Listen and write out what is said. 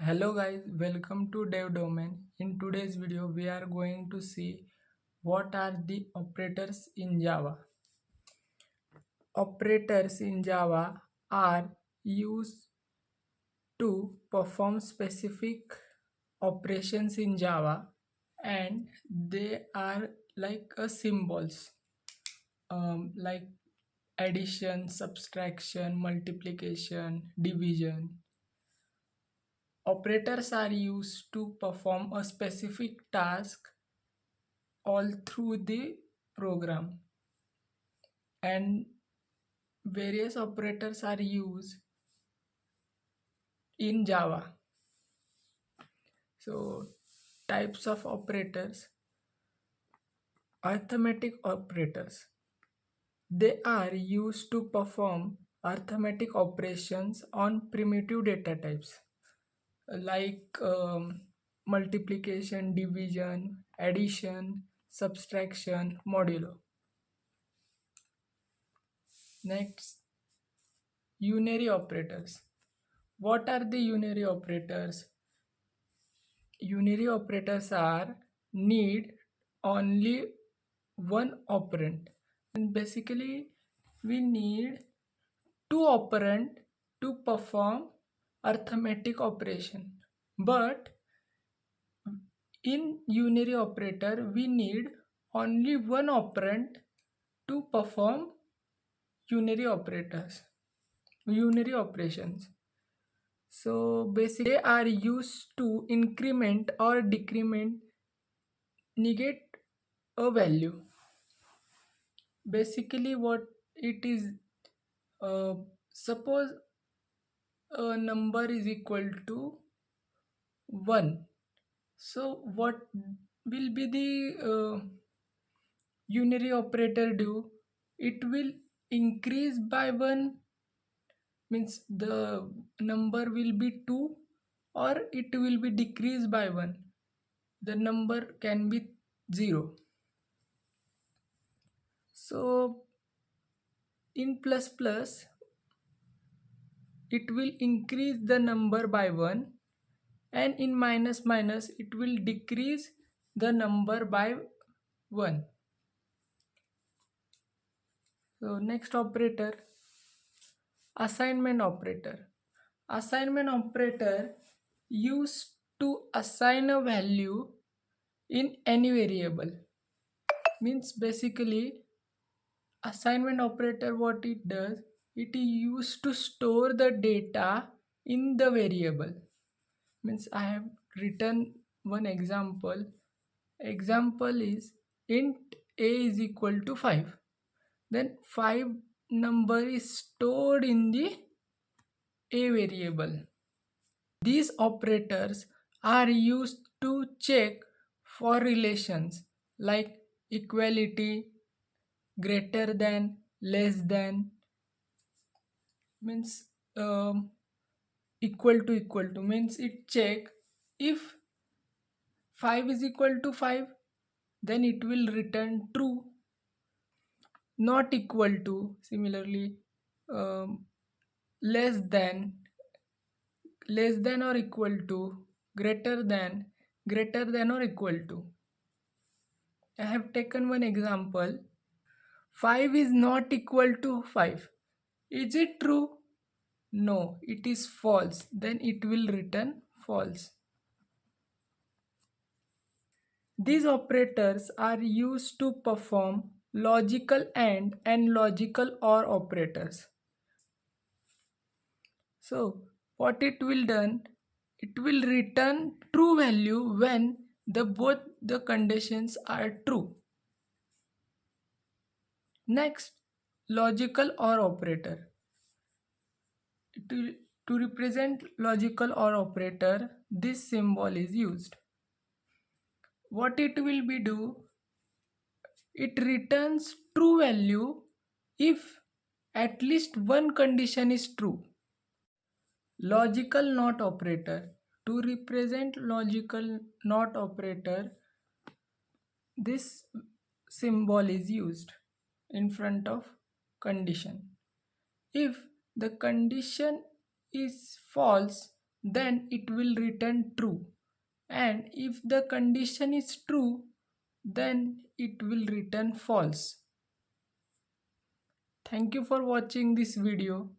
Hello guys, welcome to Dev Domain. In today's video, we are going to see what are the operators in Java. Operators in Java are used to perform specific operations in Java, and they are like a symbols, like addition, subtraction, multiplication, division. Operators are used to perform a specific task all through the program, and various operators are used in Java. So types of operators: arithmetic operators. They are used to perform arithmetic operations on primitive data types like multiplication, division, addition, subtraction, modulo. Next, unary operators. What are the unary operators? Unary operators are need only one operand, and basically we need two operand to perform arithmetic operation, but in unary operator we need only one operand to perform unary operations. So basically they are used to increment or decrement, negate a value. Basically what it is, suppose a number is equal to 1. So what will be the unary operator do? It will increase by 1, means the number will be 2, or it will be decreased by 1, the number can be 0. So in plus plus it will increase the number by 1, and in minus minus it will decrease the number by 1. So next operator, assignment operator. Assignment operator used to assign a value in any variable. Means basically assignment operator, what it does, it is used to store the data in the variable. Means I have written one example. Example is int a is equal to 5. Then 5 number is stored in the a variable. These operators are used to check for relations like equality, greater than, less than, means equal to means it check if 5 is equal to 5, then it will return true. Not equal to, similarly, um, less than or equal to, greater than or equal to. I have taken one example. 5 is not equal to 5. Is it true? No, it is false. Then it will return false. These operators are used to perform logical and logical OR operators. So what it will done? It will return true value when both the conditions are true. Next, logical OR operator. To represent logical OR operator, this symbol is used. What it will be do? It returns true value if at least one condition is true. Logical NOT operator. To represent logical NOT operator, this symbol is used in front of condition. If the condition is false, then it will return true, and if the condition is true, then it will return false. Thank you for watching this video.